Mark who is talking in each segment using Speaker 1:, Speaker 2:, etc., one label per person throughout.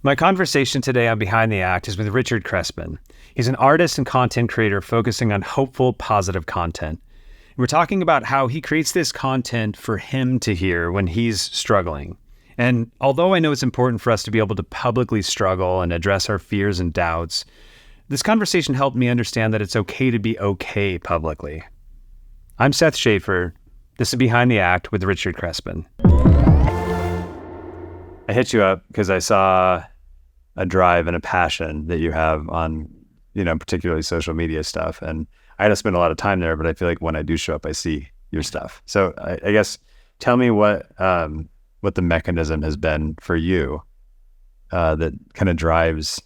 Speaker 1: My conversation today on Behind the Act is with Richard Crespin. He's an artist and content creator focusing on hopeful, positive content. We're talking about how he creates this content for him to hear when he's struggling. And although I know it's important for us to be able to publicly struggle and address our fears and doubts, this conversation helped me understand that it's okay to be okay publicly. I'm Seth Schaefer. This is Behind the Act with Richard Crespin. I hit you up because I saw a drive and a passion that you have on, particularly social media stuff. And I had to spend a lot of time there, but I feel like when I do show up, I see your stuff. So I guess tell me what the mechanism has been for you that kind of drives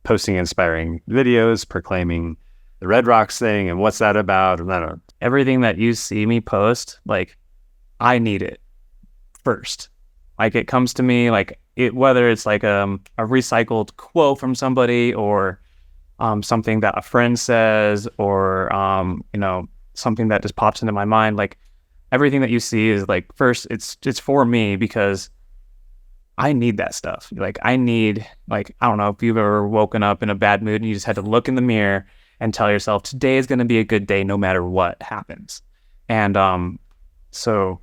Speaker 1: posting inspiring videos, proclaiming the Red Rocks thing, and what's that about? And I don't know.
Speaker 2: Everything that you see me post, I need it first. It comes to me whether it's a recycled quote from somebody or something that a friend says or something that just pops into my mind. Everything that you see is first it's for me because I need that stuff. I don't know if you've ever woken up in a bad mood and you just had to look in the mirror and tell yourself today is going to be a good day no matter what happens. And so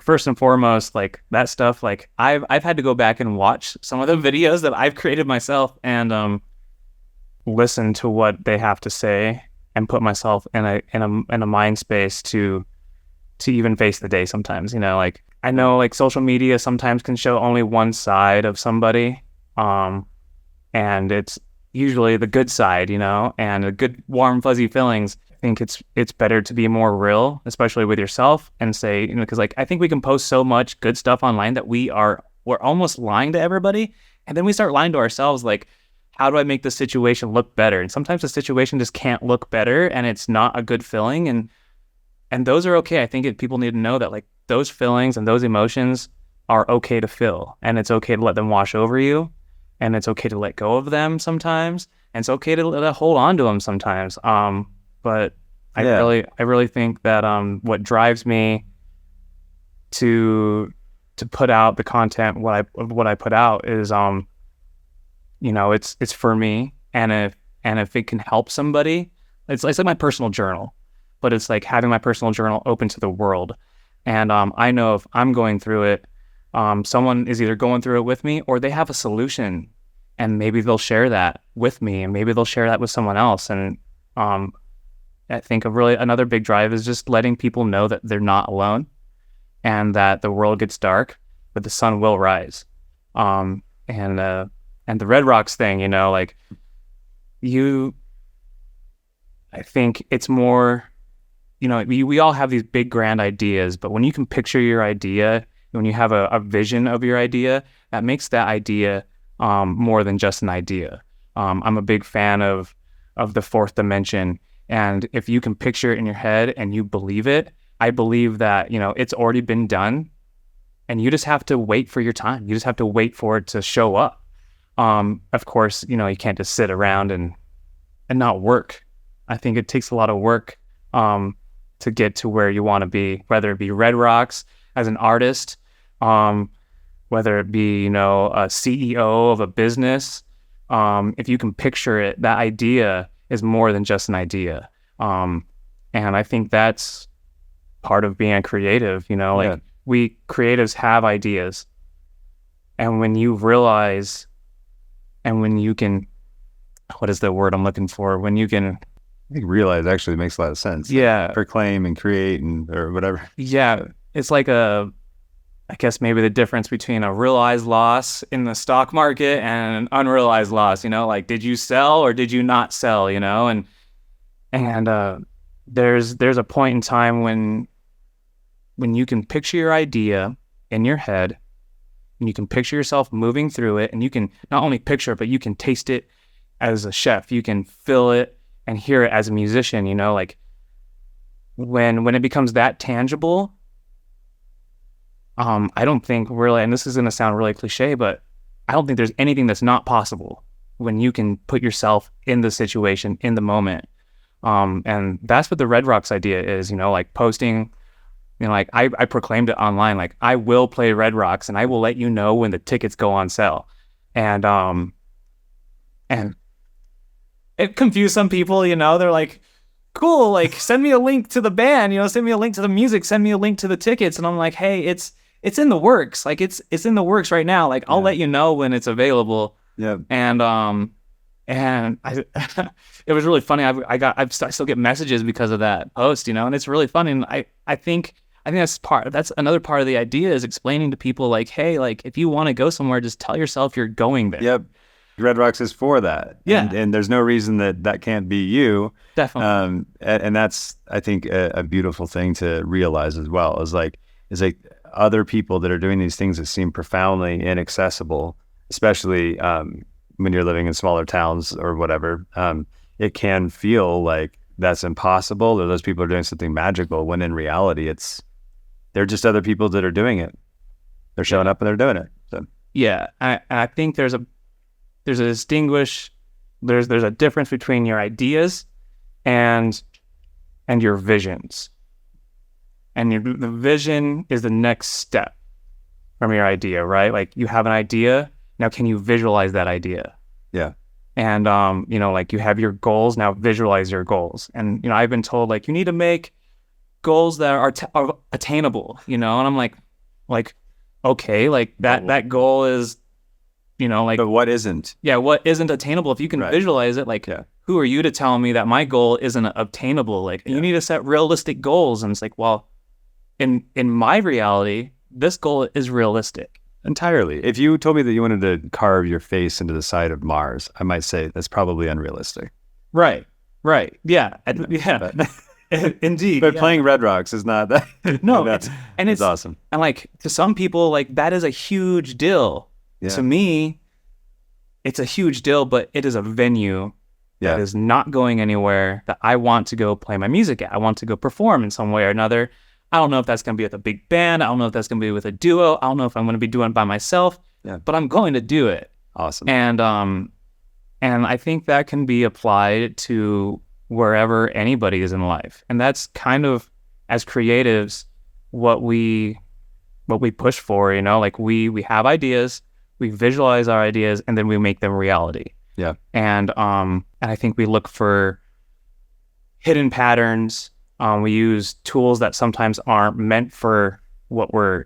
Speaker 2: first and foremost, that stuff, I've had to go back and watch some of the videos that I've created myself and listen to what they have to say and put myself in a mind space to even face the day sometimes. I know social media sometimes can show only one side of somebody, and it's usually the good side, and a good warm fuzzy feelings. I think it's better to be more real, especially with yourself, and say, because I think we can post so much good stuff online that we're almost lying to everybody, and then we start lying to ourselves. How do I make the situation look better? And sometimes the situation just can't look better, and it's not a good feeling, and those are okay. I think people need to know that those feelings and those emotions are okay to feel, and it's okay to let them wash over you, and it's okay to let go of them sometimes, and it's okay to hold on to them sometimes. But I really think that what drives me to put out the content, what I put out is it's for me, and if it can help somebody, it's like my personal journal, but it's having my personal journal open to the world. And I know if I'm going through it, someone is either going through it with me or they have a solution, and maybe they'll share that with me, and maybe they'll share that with someone else. And I think another big drive is just letting people know that they're not alone, and that the world gets dark, but the sun will rise. And the Red Rocks thing, I think it's more, we all have these big grand ideas, but when you can picture your idea, when you have a vision of your idea, that makes that idea more than just an idea. I'm a big fan of the fourth dimension. And if you can picture it in your head and you believe it, I believe that, it's already been done, and you just have to wait for your time. You just have to wait for it to show up. Of course, you can't just sit around and not work. I think it takes a lot of work to get to where you want to be, whether it be Red Rocks as an artist, whether it be, a CEO of a business. If you can picture it, that idea is more than just an idea. And I think that's part of being a creative, we creatives have ideas. And when you realize, and when you can, what is the word I'm looking for? When you can,
Speaker 1: I think realize actually makes a lot of sense.
Speaker 2: Yeah.
Speaker 1: Proclaim and create or whatever.
Speaker 2: Yeah. It's I guess maybe the difference between a realized loss in the stock market and an unrealized loss, did you sell or did you not sell, and there's a point in time when you can picture your idea in your head, and you can picture yourself moving through it, and you can not only picture it, but you can taste it as a chef, you can feel it and hear it as a musician, when it becomes that tangible, I don't think really, and this is going to sound really cliche, but I don't think there's anything that's not possible when you can put yourself in the situation, in the moment. And that's what the Red Rocks idea is, posting, I proclaimed it online, I will play Red Rocks and I will let you know when the tickets go on sale. And and it confused some people, they're like, cool, like send me a link to the band, send me a link to the music, send me a link to the tickets. And I'm like, hey, it's in the works. Like it's in the works right now. Like I'll let you know when it's available.
Speaker 1: Yeah.
Speaker 2: And I it was really funny. I still get messages because of that post, and it's really funny. And I think that's another part of the idea, is explaining to people like, hey, like if you want to go somewhere, just tell yourself you're going there.
Speaker 1: Yep. Red Rocks is for that.
Speaker 2: Yeah.
Speaker 1: And there's no reason that can't be you.
Speaker 2: Definitely.
Speaker 1: And that's, I think, a beautiful thing to realize as well, is like other people that are doing these things that seem profoundly inaccessible, especially when you're living in smaller towns or whatever. It can feel like that's impossible, or those people are doing something magical, when in reality they're just other people that are doing it. They're showing up and they're doing it. So
Speaker 2: yeah, I think there's a difference between your ideas and your visions. And the vision is the next step from your idea, right? Like you have an idea, now can you visualize that idea?
Speaker 1: Yeah.
Speaker 2: And like you have your goals, now visualize your goals. And I've been told like you need to make goals that are attainable, and I'm like okay, like that goal is like,
Speaker 1: but what isn't?
Speaker 2: Yeah, what isn't attainable? If you can visualize it, like, who are you to tell me that my goal isn't obtainable? Like, you need to set realistic goals. And it's like, well, in my reality, this goal is realistic.
Speaker 1: Entirely. If you told me that you wanted to carve your face into the side of Mars, I might say that's probably unrealistic.
Speaker 2: Right. Yeah. Yeah. Indeed.
Speaker 1: But playing Red Rocks is not that.
Speaker 2: No, it's
Speaker 1: awesome.
Speaker 2: And like to some people, like that is a huge deal. Yeah. To me, it's a huge deal, but it is a venue that is not going anywhere that I want to go play my music at. I want to go perform in some way or another. I don't know if that's going to be with a big band. I don't know if that's going to be with a duo. I don't know if I'm going to be doing it by myself, but I'm going to do it.
Speaker 1: Awesome.
Speaker 2: And I think that can be applied to wherever anybody is in life. And that's kind of, as creatives, what we push for, like we have ideas, we visualize our ideas, and then we make them reality.
Speaker 1: Yeah.
Speaker 2: And I think we look for hidden patterns. We use tools that sometimes aren't meant for what we're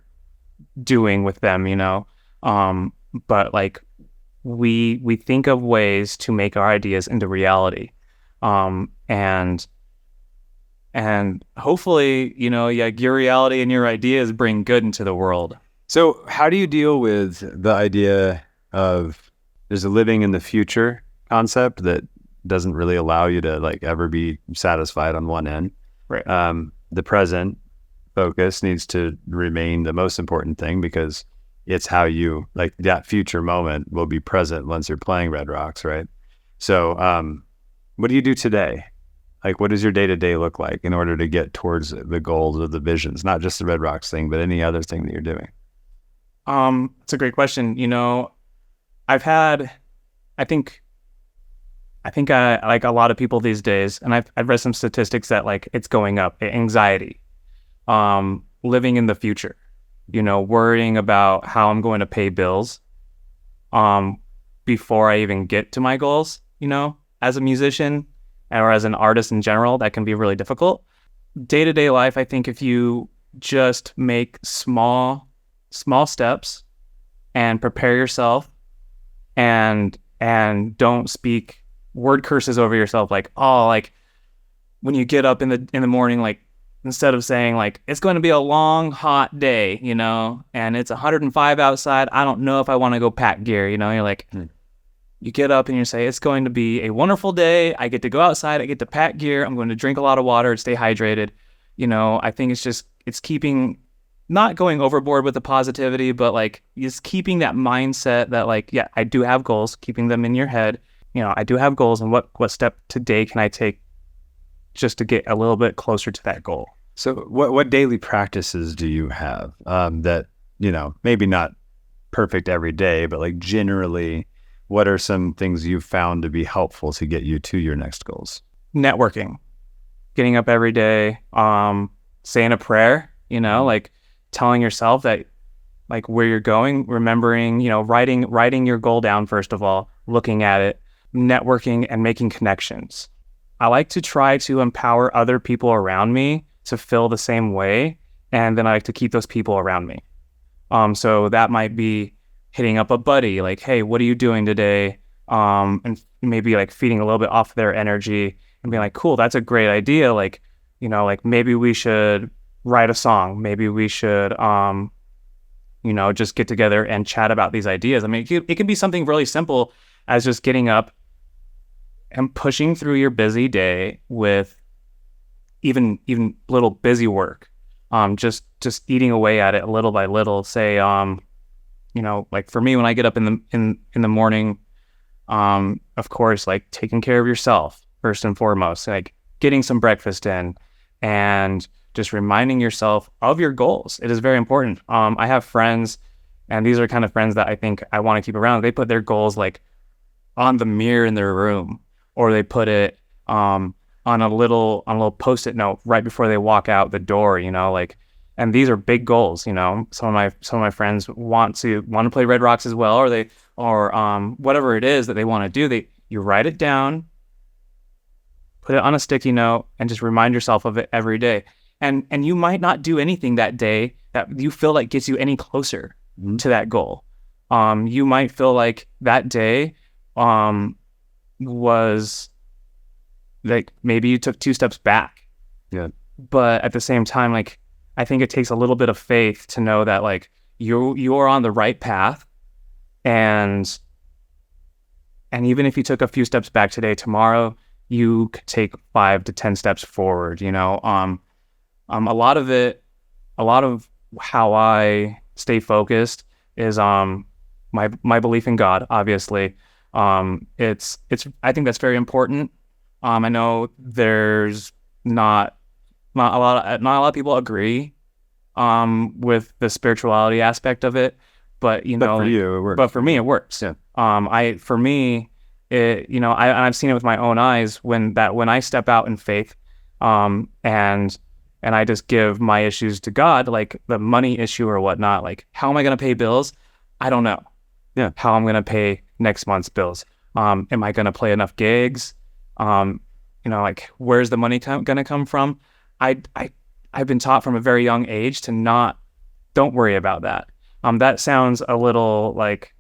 Speaker 2: doing with them, but like we think of ways to make our ideas into reality. And hopefully, your reality and your ideas bring good into the world.
Speaker 1: So how do you deal with the idea of there's a living in the future concept that doesn't really allow you to like ever be satisfied on one end?
Speaker 2: Right.
Speaker 1: The present focus needs to remain the most important thing, because it's how you, like, that future moment will be present once you're playing Red Rocks, right? So what do you do today? Like, what does your day-to-day look like in order to get towards the goals or the visions, not just the Red Rocks thing, but any other thing that you're doing?
Speaker 2: It's a great question. I think I like a lot of people these days, and I've read some statistics that like it's going up. Anxiety, living in the future, worrying about how I'm going to pay bills, before I even get to my goals. As a musician or as an artist in general, that can be really difficult. Day-to-day life, I think if you just make small steps and prepare yourself, and don't speak word curses over yourself, like, oh, like when you get up in the morning, like instead of saying like it's going to be a long hot day, and it's 105 outside, I don't know if I want to go pack gear, you're like, you get up and you say it's going to be a wonderful day, I get to go outside, I get to pack gear, I'm going to drink a lot of water, stay hydrated. I think it's keeping, not going overboard with the positivity, but like just keeping that mindset that like, yeah, I do have goals, keeping them in your head. I do have goals, and what step today can I take just to get a little bit closer to that goal?
Speaker 1: So what daily practices do you have that, maybe not perfect every day, but like generally, what are some things you've found to be helpful to get you to your next goals?
Speaker 2: Networking, getting up every day, saying a prayer, like telling yourself that like where you're going, remembering, writing your goal down first of all, looking at it, networking and making connections. I like to try to empower other people around me to feel the same way, and then I like to keep those people around me. So that might be hitting up a buddy, like, hey, what are you doing today? And maybe like feeding a little bit off their energy and being like, cool, that's a great idea. Like, like maybe we should write a song. Maybe we should, just get together and chat about these ideas. I mean, it can be something really simple as just getting up and pushing through your busy day with even little busy work. Just eating away at it little by little. Say, like for me, when I get up in the morning, of course, like taking care of yourself first and foremost, like getting some breakfast in, and just reminding yourself of your goals. It is very important. I have friends, and these are kind of friends that I think I want to keep around. They put their goals like on the mirror in their room, or they put it on a little Post-it note right before they walk out the door. And these are big goals. Some of my friends want to play Red Rocks as well, or whatever it is that they want to do. You write it down, put it on a sticky note, and just remind yourself of it every day. And you might not do anything that day that you feel like gets you any closer to that goal. You might feel like that day was like maybe you took 2 steps back.
Speaker 1: Yeah.
Speaker 2: But at the same time, like I think it takes a little bit of faith to know that like you are on the right path, and even if you took a few steps back today, tomorrow you could take 5 to 10 steps forward. A lot of how I stay focused is my belief in God. Obviously, it's I think that's very important. I know there's not a lot of people agree with the spirituality aspect of it, but
Speaker 1: for you it works.
Speaker 2: But for me it works.
Speaker 1: Yeah.
Speaker 2: I've seen it with my own eyes when I step out in faith, and I just give my issues to God, like the money issue or whatnot. Like, how am I going to pay bills? I don't know.
Speaker 1: Yeah.
Speaker 2: How I'm going to pay next month's bills? Am I going to play enough gigs? Like where's the money going to come from? I've been taught from a very young age to don't worry about that. That sounds a little like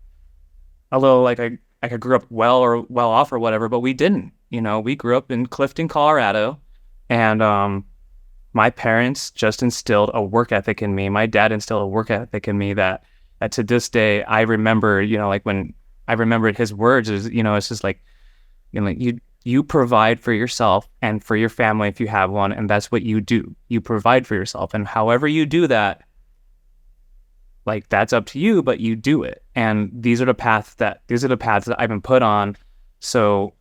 Speaker 2: I grew up well off or whatever, but we didn't. We grew up in Clifton, Colorado, and my parents just instilled a work ethic in me. My dad instilled a work ethic in me that to this day I remember. Like when I remembered his words, is it's just like, you provide for yourself and for your family if you have one, and that's what you do. You provide for yourself, and however you do that, like that's up to you, but you do it. And these are the paths that I've been put on. So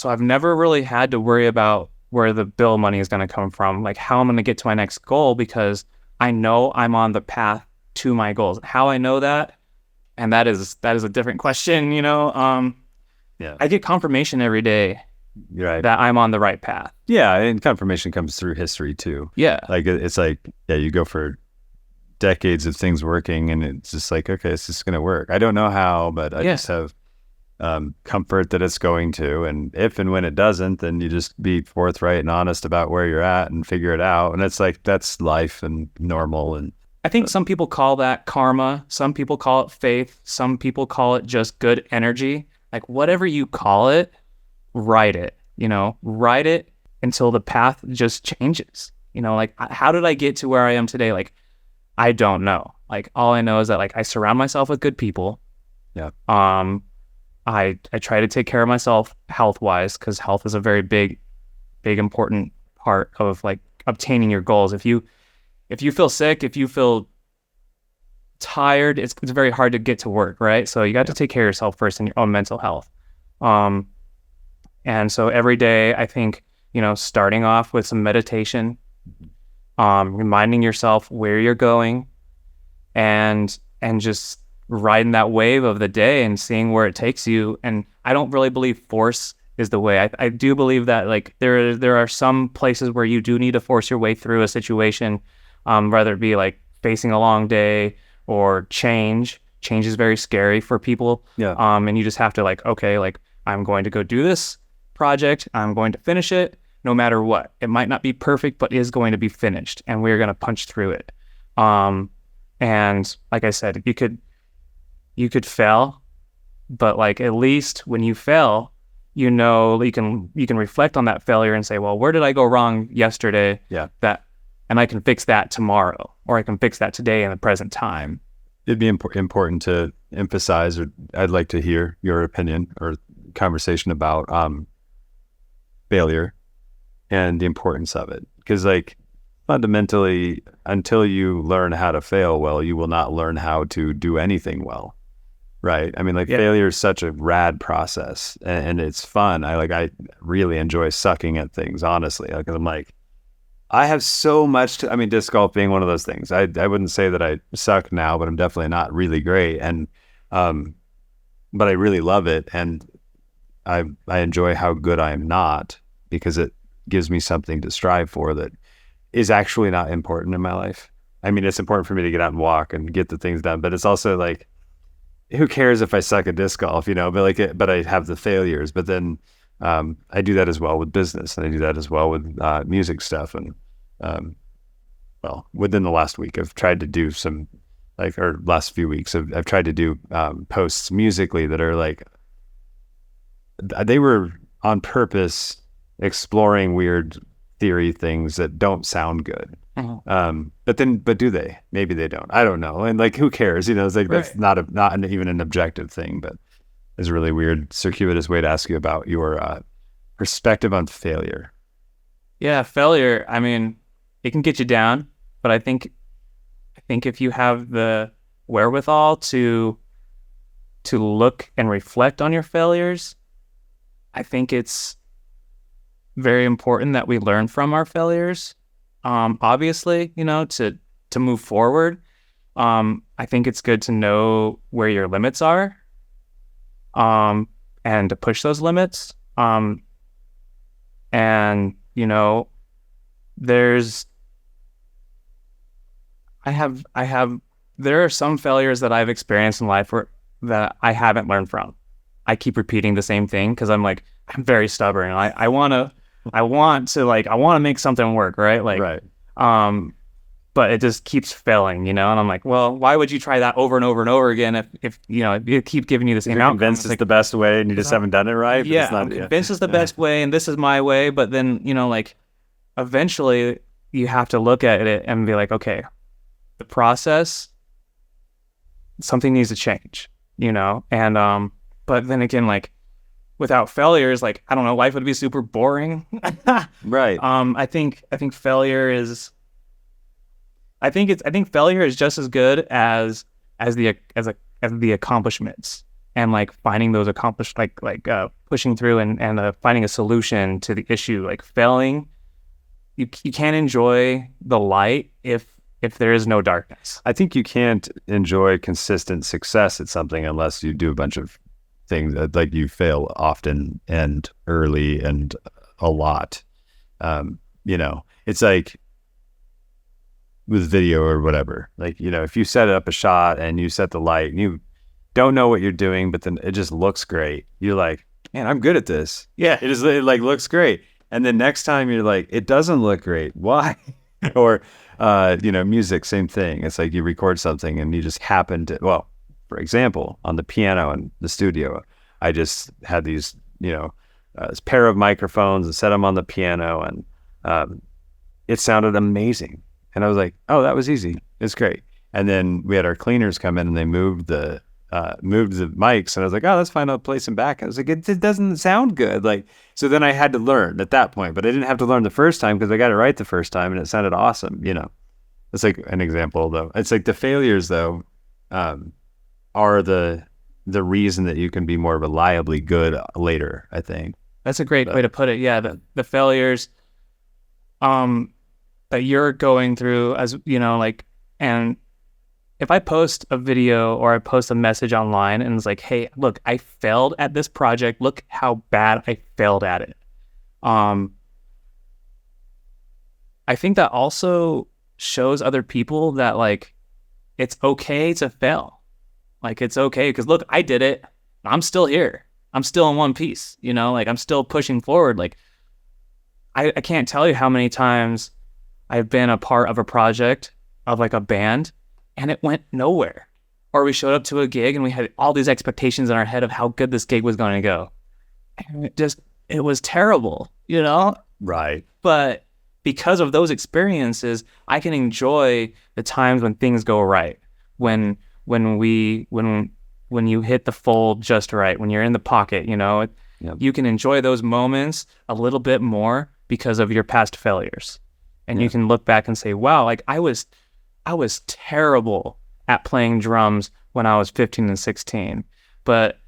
Speaker 2: I've never really had to worry about where the bill money is going to come from, like how I'm going to get to my next goal, because I know I'm on the path to my goals. How I know that, and that is a different question.
Speaker 1: Yeah.
Speaker 2: I get confirmation every day
Speaker 1: Right.
Speaker 2: that I'm on the right path.
Speaker 1: Yeah, and confirmation comes through history too.
Speaker 2: Yeah.
Speaker 1: Like it's like, yeah, you go for decades of things working, and it's just like, okay, it's just gonna work. I don't know how, but I just have comfort that it's going to. And if and when it doesn't, then you just be forthright and honest about where you're at and figure it out. And it's like that's life and normal. And
Speaker 2: I think some people call that karma. Some people call it faith. Some people call it just good energy. Like whatever you call it, write it. Write it until the path just changes. Like how did I get to where I am today? Like I don't know. Like all I know is that like I surround myself with good people.
Speaker 1: Yeah.
Speaker 2: I try to take care of myself health-wise, because health is a very big important part of like obtaining your goals. If you feel sick, if you feel tired, it's very hard to get to work, right? So you got to take care of yourself first and your own mental health. And so every day I think, starting off with some meditation, reminding yourself where you're going, and just riding that wave of the day and seeing where it takes you. And I don't really believe force is the way. I do believe that like there are some places where you do need to force your way through a situation, whether it be like facing a long day or change. Change is very scary for people.
Speaker 1: Yeah.
Speaker 2: And you just have to like, okay, like I'm going to go do this project. I'm going to finish it no matter what. It might not be perfect, but it is going to be finished, and we're going to punch through it. And like I said, you could fail, but like at least when you fail, you know, you can reflect on that failure and say, well, where did I go wrong yesterday?
Speaker 1: Yeah.
Speaker 2: And I can fix that tomorrow, or I can fix that today in the present time.
Speaker 3: It'd be important to emphasize, or I'd like to hear your opinion or conversation about failure and the importance of it. Because like fundamentally, until you learn how to fail well, you will not learn how to do anything well. Right. I mean, like failure is such a rad process, and it's fun. I really enjoy sucking at things, honestly. Like, I'm like, I have so much to, I mean, disc golf being one of those things. I wouldn't say that I suck now, but I'm definitely not really great. And, but I really love it. And I enjoy how good I am not, because it gives me something to strive for that is actually not important in my life. I mean, it's important for me to get out and walk and get the things done, but it's also like, who cares if I suck at disc golf, but I have the failures. But then I do that as well with business, and I do that as well with music stuff. And well, within the last week, I've tried to do some, or last few weeks, I've tried to do posts musically that are like, they were on purpose exploring weird theory things that don't sound good. But do they? Maybe they don't. I don't know. And like, who cares? It's like, that's not even an objective thing, but it's a really weird, circuitous way to ask you about your perspective on failure.
Speaker 2: Yeah, failure. I mean, it can get you down, but I think if you have the wherewithal to look and reflect on your failures, I think it's very important that we learn from our failures. Obviously, to move forward. I think it's good to know where your limits are, and to push those limits. And there are some failures that I've experienced in life that I haven't learned from. I keep repeating the same thing because I'm very stubborn. I want to make something work, right?
Speaker 3: Right.
Speaker 2: But it just keeps failing, and I'm like, well, why would you try that over and over and over again if it keep giving you the same outcome?
Speaker 3: Convinced it's the best way and you just haven't done it right? But
Speaker 2: Yeah, I'm convinced it's the best way and this is my way, but then, eventually you have to look at it and be like, okay, the process, something needs to change, and but then again, without failures, I don't know, life would be super boring.
Speaker 3: Right.
Speaker 2: I think failure is. I think failure is just as good as the accomplishments, and finding those pushing through and finding a solution to the issue. Failing, you can't enjoy the light if there is no darkness.
Speaker 3: I think you can't enjoy consistent success at something unless you do a bunch of things that you fail often and early and a lot. It's like with video or whatever, if you set up a shot and you set the light and you don't know what you're doing, but then it just looks great, you're like, man, I'm good at this.
Speaker 2: Yeah.
Speaker 3: It looks great. And then next time you're like, it doesn't look great. Why? Or, music, same thing. It's like you record something and you just happen to, well, for example, on the piano in the studio, I just had these, this pair of microphones and set them on the piano, and it sounded amazing. And I was like, oh, that was easy. It's great. And then we had our cleaners come in and they moved the mics, and I was like, oh, that's fine. I'll place them back. I was like, it doesn't sound good. So then I had to learn at that point, but I didn't have to learn the first time because I got it right the first time and it sounded awesome. It's like an example though. It's like the failures though, are the reason that you can be more reliably good later, I think.
Speaker 2: That's a great way to put it. Yeah. The failures, that you're going through and if I post a video or I post a message online and it's like, hey, look, I failed at this project. Look how bad I failed at it. I think that also shows other people that it's okay to fail. Like, it's okay. Because look, I did it. I'm still here. I'm still in one piece, you know, like I'm still pushing forward. Like I can't tell you how many times I've been a part of a project of like a band and it went nowhere. Or we showed up to a gig and we had all these expectations in our head of how good this gig was going to go. And it was terrible, you know?
Speaker 3: Right.
Speaker 2: But because of those experiences, I can enjoy the times when things go right. When you hit the fold just right, when you're in the pocket, you know,
Speaker 3: Yep.
Speaker 2: you can enjoy those moments a little bit more because of your past failures. And you can look back and say, wow, like I was terrible at playing drums when I was 15 and 16. But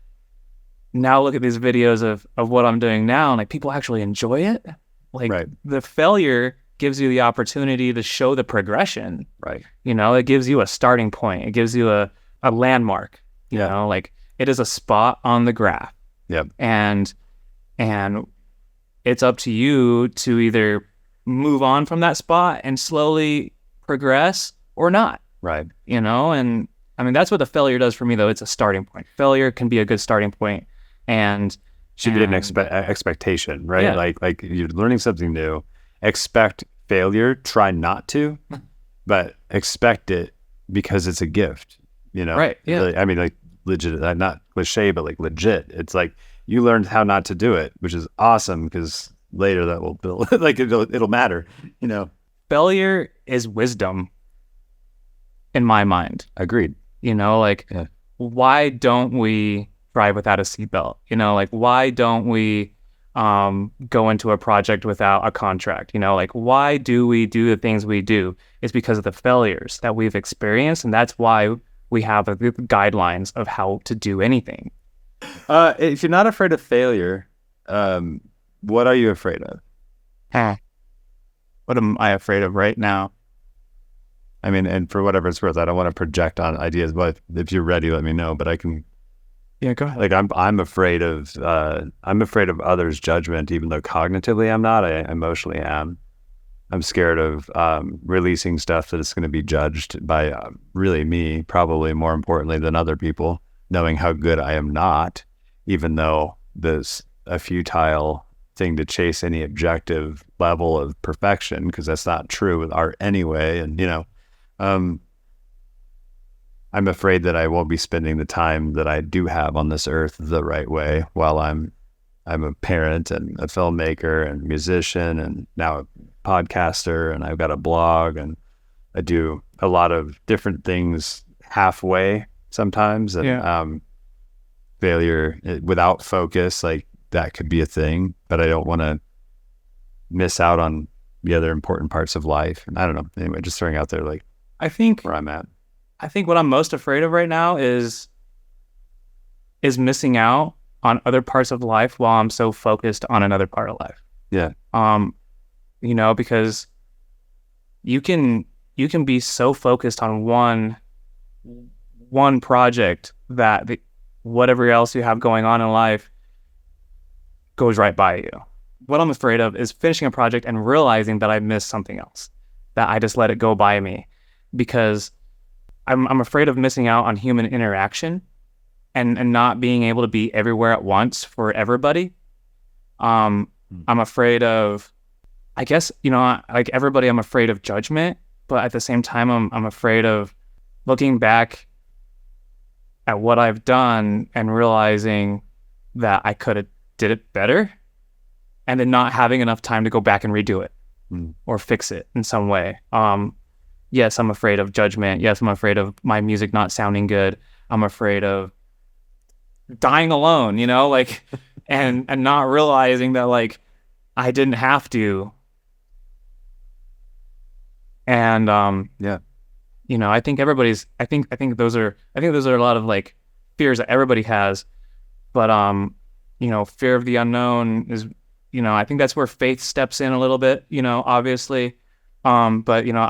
Speaker 2: now look at these videos of what I'm doing now, and like people actually enjoy it. Like
Speaker 3: Right.
Speaker 2: the failure gives you the opportunity to show the progression.
Speaker 3: Right.
Speaker 2: You know, it gives you a starting point. It gives you a landmark. You know, like it is a spot on the graph.
Speaker 3: Yep.
Speaker 2: And it's up to you to either move on from that spot and slowly progress or not.
Speaker 3: Right.
Speaker 2: You know, and I mean that's what the failure does for me though. It's a starting point. Failure can be a good starting point. And
Speaker 3: Should be an expectation, right?
Speaker 2: Yeah.
Speaker 3: Like you're learning something new. Expect failure. Try not to, but expect it because it's a gift. You know,
Speaker 2: Right, yeah.
Speaker 3: Really, I mean, like legit, not cliche, but like legit. It's like you learned how not to do it, which is awesome because later that will build. Like it'll matter. You know.
Speaker 2: failure is wisdom in my mind.
Speaker 3: Agreed.
Speaker 2: You know, like
Speaker 3: Yeah.
Speaker 2: why don't we drive without a seatbelt? You know, like why don't we go into a project without a contract? You know, like why do we do the things we do? It's because of the failures that we've experienced, and that's why we have the guidelines of how to do anything.
Speaker 3: If you're not afraid of failure, what are you afraid of?
Speaker 2: What am I afraid of right now?
Speaker 3: I mean, and for whatever it's worth, I don't want to project on ideas, but if you're ready, let me know. But I can,
Speaker 2: Yeah, go ahead.
Speaker 3: like, I'm afraid of others' judgment, even though cognitively I'm not. I emotionally am. I'm scared of releasing stuff that is going to be judged by really me, probably more importantly than other people, knowing how good I am not, even though there's a futile thing to chase any objective level of perfection, because that's not true with art anyway. And, you know, I'm afraid that I won't be spending the time that I do have on this earth the right way while I'm a parent and a filmmaker and musician and now a podcaster, and I've got a blog, and I do a lot of different things halfway sometimes. And failure without focus, like that could be a thing, but I don't want to miss out on the other important parts of life. And I don't know. Anyway, just throwing out there like
Speaker 2: I think
Speaker 3: where I'm at.
Speaker 2: what I'm most afraid of right now is missing out on other parts of life while I'm so focused on another part of life.
Speaker 3: Yeah.
Speaker 2: You know, because you can be so focused on one project that whatever else you have going on in life goes right by you. What I'm afraid of is finishing a project and realizing that I missed something else, that I just let it go by me, because I'm afraid of missing out on human interaction and not being able to be everywhere at once for everybody. I'm afraid of, I guess, you know, like everybody, I'm afraid of judgment, but at the same time, I'm afraid of looking back at what I've done and realizing that I could have did it better, and then not having enough time to go back and redo it or fix it in some way. Yes, I'm afraid of judgment. Yes, I'm afraid of my music not sounding good. I'm afraid of dying alone, you know, like, and not realizing that like I didn't have to. And you know, I think those are a lot of like fears that everybody has, but you know, fear of the unknown is, you know, I think that's where faith steps in a little bit, you know, obviously. But you know,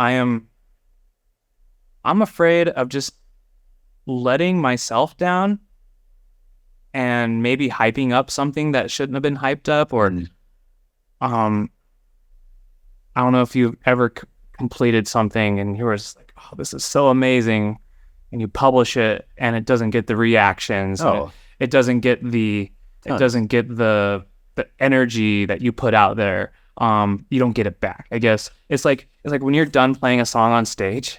Speaker 2: I'm afraid of just letting myself down and maybe hyping up something that shouldn't have been hyped up, or I don't know if you've ever completed something and you were just like, oh, this is so amazing, and you publish it and it doesn't get the reactions.
Speaker 3: Oh.
Speaker 2: It doesn't get the energy that you put out there. You don't get it back. I guess it's like when you're done playing a song on stage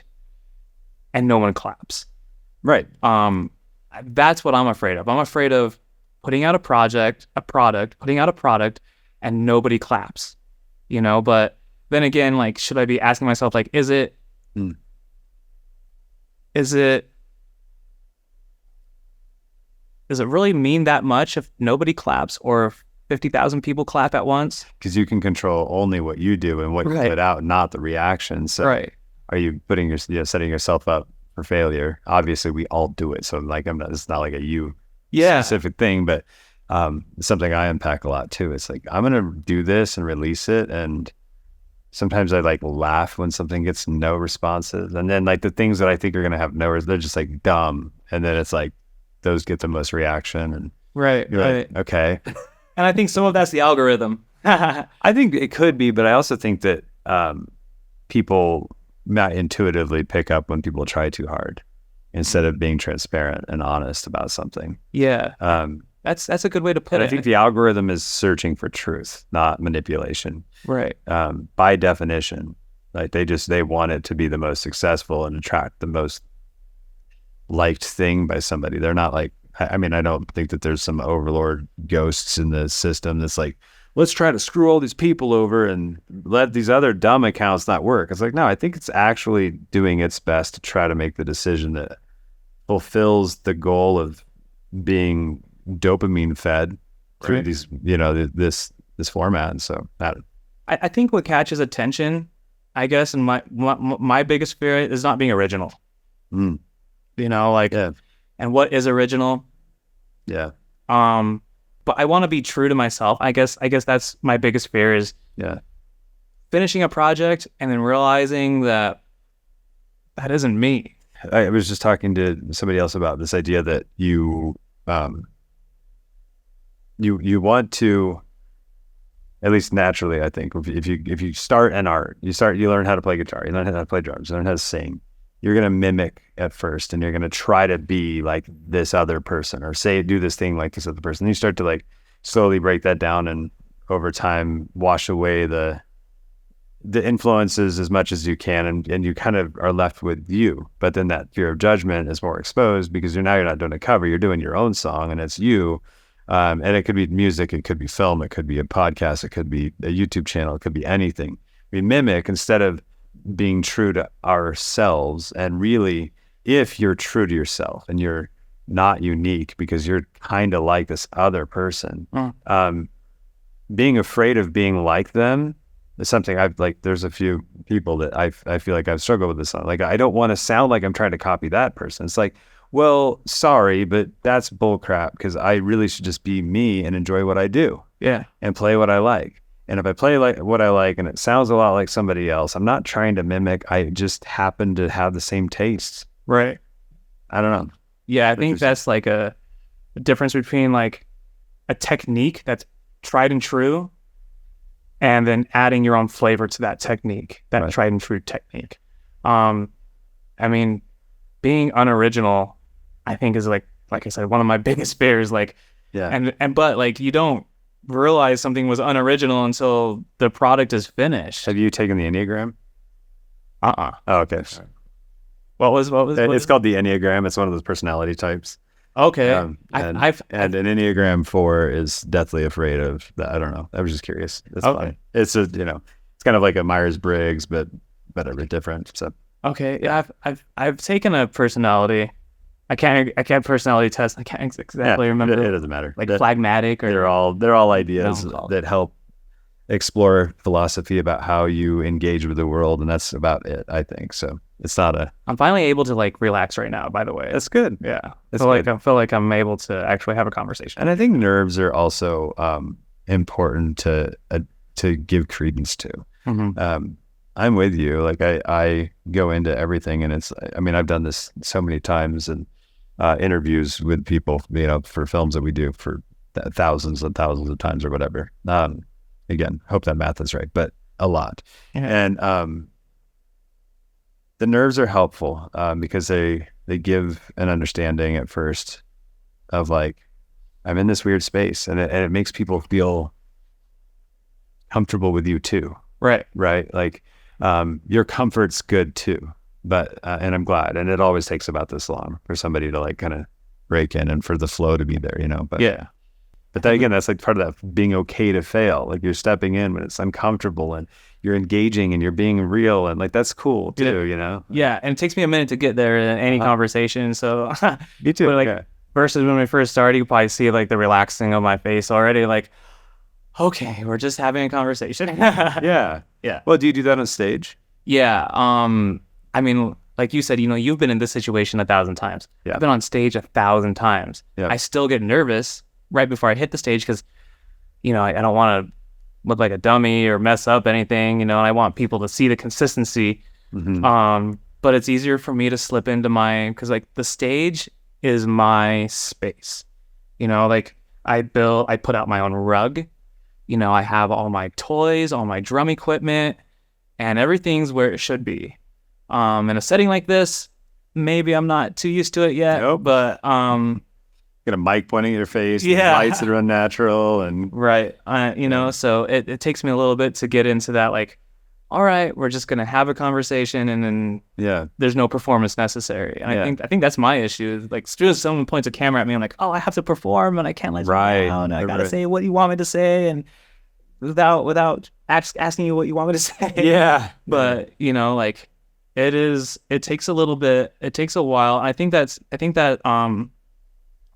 Speaker 2: and no one claps.
Speaker 3: Right.
Speaker 2: That's what I'm afraid of. I'm afraid of putting out putting out a product and nobody claps, but then again, like, should I be asking myself, like, is it does it really mean that much if nobody claps or if 50,000 people clap at once?
Speaker 3: Because you can control only what you do and what you put out, not the reaction. So are you putting setting yourself up for failure? Obviously, we all do it. So like, it's not like a you specific thing, but something I unpack a lot too. It's like, I'm going to do this and release it. And sometimes I like laugh when something gets no responses. And then like the things that I think are going to have no, they're just like dumb. And then it's like, those get the most reaction. And
Speaker 2: you're
Speaker 3: like, okay.
Speaker 2: And I think some of that's the algorithm.
Speaker 3: I think it could be, but I also think that people might intuitively pick up when people try too hard instead of being transparent and honest about something.
Speaker 2: Yeah. That's a good way to put it.
Speaker 3: I think the algorithm is searching for truth, not manipulation.
Speaker 2: Right.
Speaker 3: By definition, like they want it to be the most successful and attract the most liked thing by somebody. They're not like, I don't think that there's some overlord ghosts in the system that's like, let's try to screw all these people over and let these other dumb accounts not work. It's like, no, I think it's actually doing its best to try to make the decision that fulfills the goal of being dopamine fed through these, this format. And so
Speaker 2: I think what catches attention, I guess, and my biggest fear is not being original. And what is original?
Speaker 3: Yeah.
Speaker 2: But I want to be true to myself. I guess that's my biggest fear is finishing a project and then realizing that isn't me.
Speaker 3: I was just talking to somebody else about this idea that you want to, at least naturally, I think, if you start an art, you learn how to play guitar, you learn how to play drums, you learn how to sing. You're going to mimic at first, and you're going to try to be like this other person or do this thing like this other person. And you start to like slowly break that down and over time wash away the influences as much as you can. And you kind of are left with you. But then that fear of judgment is more exposed because you're not doing a cover. You're doing your own song and it's you. And it could be music. It could be film. It could be a podcast. It could be a YouTube channel. It could be anything. We mimic instead of being true to ourselves. And really, if you're true to yourself and you're not unique because you're kind of like this other person, being afraid of being like them is something there's a few people that I feel like I've struggled with this on. Like, I don't want to sound like I'm trying to copy that person. It's like, well, sorry, but that's bullcrap because I really should just be me and enjoy what I do.
Speaker 2: Yeah.
Speaker 3: And play what I like. And if I play like what I like and it sounds a lot like somebody else, I'm not trying to mimic. I just happen to have the same tastes.
Speaker 2: Right.
Speaker 3: I don't know.
Speaker 2: Yeah, I think that's like a difference between like a technique that's tried and true and then adding your own flavor to that technique, that tried and true technique. Being unoriginal, I think is like I said, one of my biggest fears. Like, but like you don't realize something was unoriginal until the product is finished.
Speaker 3: Have you taken the Enneagram?
Speaker 2: Oh,
Speaker 3: okay.
Speaker 2: What was
Speaker 3: it's called the Enneagram. It's one of those personality types.
Speaker 2: Okay.
Speaker 3: And an Enneagram 4 is deathly afraid of that. I don't know. I was just curious. It's fun. It's it's kind of like a Myers-Briggs, but a bit different. So
Speaker 2: okay. Yeah. I've taken a personality. I can't personality test. I can't exactly remember.
Speaker 3: It doesn't matter.
Speaker 2: Like phlegmatic or
Speaker 3: they're all ideas that help explore philosophy about how you engage with the world, and that's about it, I think. So it's not
Speaker 2: I'm finally able to like relax right now, by the way.
Speaker 3: That's good.
Speaker 2: Yeah. I feel like I'm able to actually have a conversation.
Speaker 3: And I think nerves are also important to give credence to.
Speaker 2: Mm-hmm.
Speaker 3: I'm with you. Like I go into everything, and I've done this so many times and interviews with people, for films that we do for thousands and thousands of times or whatever. Again, hope that math is right, but a lot.
Speaker 2: Yeah.
Speaker 3: And the nerves are helpful because they give an understanding at first of like, I'm in this weird space, and it makes people feel comfortable with you too.
Speaker 2: Right.
Speaker 3: Like your comfort's good too, but and I'm glad. And it always takes about this long for somebody to like kind of break in and for the flow to be there, But
Speaker 2: Yeah.
Speaker 3: But then again, that's like part of that being okay to fail. Like you're stepping in when it's uncomfortable and you're engaging and you're being real, and like that's cool too,
Speaker 2: Yeah, and it takes me a minute to get there in any conversation. So
Speaker 3: Me too.
Speaker 2: but like versus when we first started, you could probably see like the relaxing of my face already. Like, okay, we're just having a conversation.
Speaker 3: Yeah.
Speaker 2: Yeah.
Speaker 3: Well, do you do that on stage?
Speaker 2: Yeah. I mean, like you said, you've been in this situation 1,000 times.
Speaker 3: Yeah.
Speaker 2: I've been on stage 1,000 times.
Speaker 3: Yeah.
Speaker 2: I still get nervous right before I hit the stage because, I don't want to look like a dummy or mess up anything, and I want people to see the consistency.
Speaker 3: Mm-hmm.
Speaker 2: But it's easier for me to slip into because like the stage is my space, like I put out my own rug, I have all my toys, all my drum equipment, and everything's where it should be. In a setting like this, maybe I'm not too used to it yet,
Speaker 3: Nope.
Speaker 2: but
Speaker 3: Got a mic pointing at your face,
Speaker 2: Yeah.
Speaker 3: and lights that are unnatural, and
Speaker 2: right, so it takes me a little bit to get into that, like, all right, we're just gonna have a conversation, and then there's no performance necessary. And I think that's my issue. Like, as soon as someone points a camera at me, I'm like, oh, I have to perform, and I can't let you down. I gotta say what you want me to say, and without asking you what you want me to say.
Speaker 3: Yeah.
Speaker 2: But like, it takes a little bit. It takes a while. I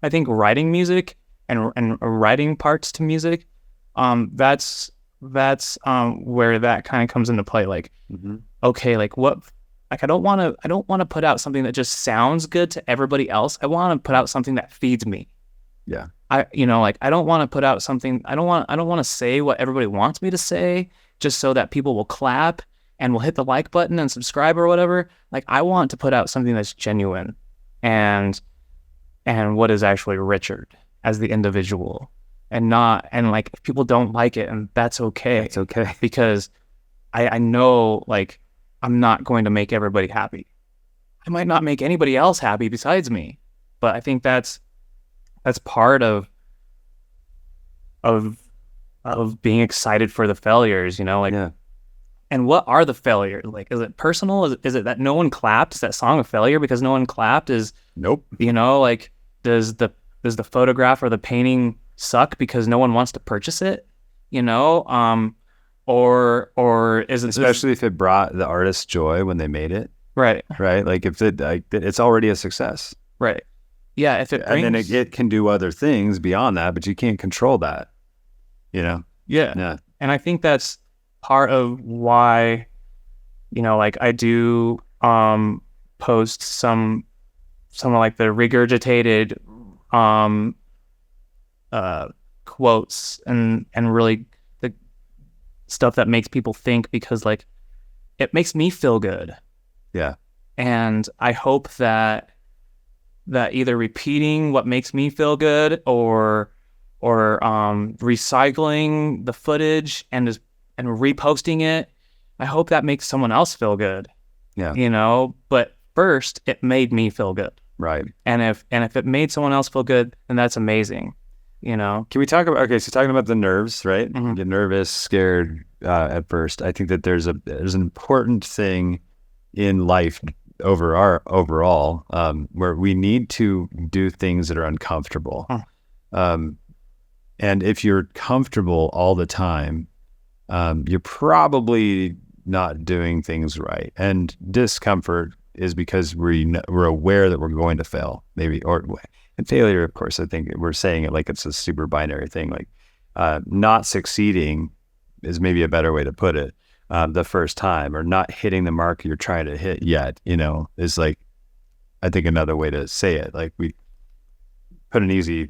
Speaker 2: think writing music and writing parts to music, that's where that kind of comes into play. Like, okay, like what, like I don't want to put out something that just sounds good to everybody else. I want to put out something that feeds me.
Speaker 3: Yeah.
Speaker 2: I don't want to put out something. I don't want to say what everybody wants me to say just so that people will clap and will hit the like button and subscribe or whatever. Like, I want to put out something that's genuine and what is actually Richard as the individual, and like, if people don't like it, and that's okay.
Speaker 3: It's okay.
Speaker 2: Because I know, like, I'm not going to make everybody happy. I might not make anybody else happy besides me, but I think that's part of being excited for the failures, like,
Speaker 3: Yeah.
Speaker 2: And what are the failures? Like, is it personal? Is it that no one clapped? Is that song a failure because no one clapped?
Speaker 3: Nope.
Speaker 2: Like, does the photograph or the painting suck because no one wants to purchase it? Or is it,
Speaker 3: Especially if it brought the artist joy when they made it.
Speaker 2: right?
Speaker 3: Like if it's already a success.
Speaker 2: Right. Yeah. If it brings,
Speaker 3: And then it can do other things beyond that, but you can't control that.
Speaker 2: yeah.
Speaker 3: Yeah.
Speaker 2: And I think that's part of why, like, I do post some of like the regurgitated quotes and really the stuff that makes people think, because like it makes me feel good.
Speaker 3: Yeah.
Speaker 2: And I hope that either repeating what makes me feel good or recycling the footage and reposting it, I hope that makes someone else feel good.
Speaker 3: Yeah.
Speaker 2: But first it made me feel good.
Speaker 3: Right.
Speaker 2: And if it made someone else feel good, then that's amazing.
Speaker 3: Can we talk about, so talking about the nerves, right?
Speaker 2: Mhm.
Speaker 3: You get nervous, scared at first. I think that there's an important thing in life overall where we need to do things that are uncomfortable. And if you're comfortable all the time, you're probably not doing things right. And discomfort is because we're aware that we're going to fail, maybe, and failure, of course, I think we're saying it like it's a super binary thing. Like not succeeding is maybe a better way to put it. The first time, or not hitting the mark you're trying to hit yet, is like, I think another way to say it. Like, we put an easy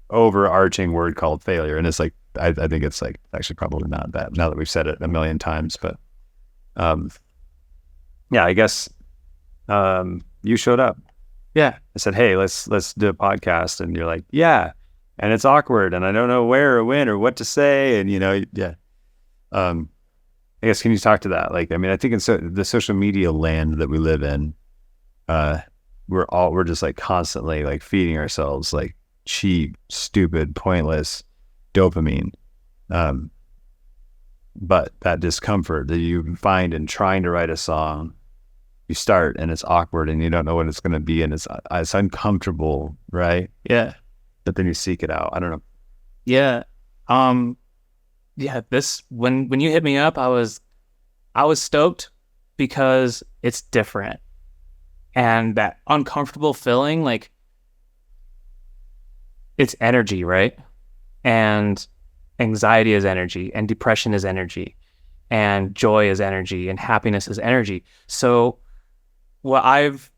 Speaker 3: overarching word called failure, and it's like, I think it's like actually probably not that, now that we've said it a million times. But I guess you showed up.
Speaker 2: Yeah.
Speaker 3: I said, hey, let's do a podcast, and you're like, yeah, and it's awkward, and I don't know where or when or what to say, and I guess, can you talk to that? Like, I mean, I think in the social media land that we live in, we're just like constantly like feeding ourselves like cheap, stupid, pointless dopamine. But that discomfort that you find in trying to write a song, you start and it's awkward and you don't know what it's going to be and it's uncomfortable, right?
Speaker 2: Yeah.
Speaker 3: But then you seek it out. I don't know.
Speaker 2: Yeah. Yeah, this when you hit me up, I was stoked because it's different. And that uncomfortable feeling, like, it's energy, right? And anxiety is energy, and depression is energy, and joy is energy, and happiness is energy. So what I've,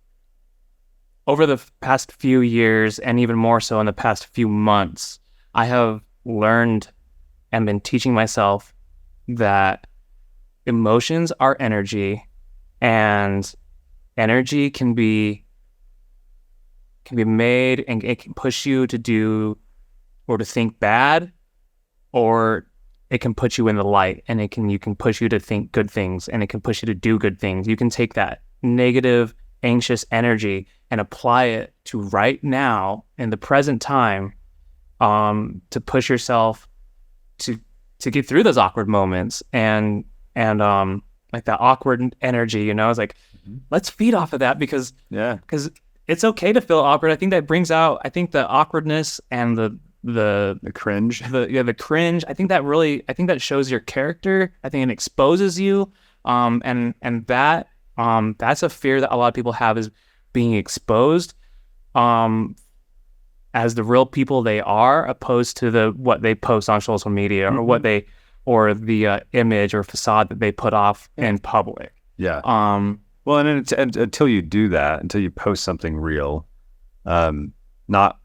Speaker 2: over the past few years, and even more so in the past few months, I have learned and been teaching myself that emotions are energy, and energy can be made, and it can push you to do or to think bad, or it can put you in the light, and you can push you to think good things, and it can push you to do good things. You can take that negative, anxious energy and apply it to right now in the present time, to push yourself to get through those awkward moments, and like that awkward energy, it's like, let's feed off of that, because it's okay to feel awkward. I think that brings out, the awkwardness and the
Speaker 3: cringe,
Speaker 2: the cringe. I think that shows your character. I think it exposes you, and that that's a fear that a lot of people have, is being exposed, as the real people they are, opposed to what they post on social media, or the image or facade that they put off in public.
Speaker 3: Yeah. Well, and until you do that, until you post something real, not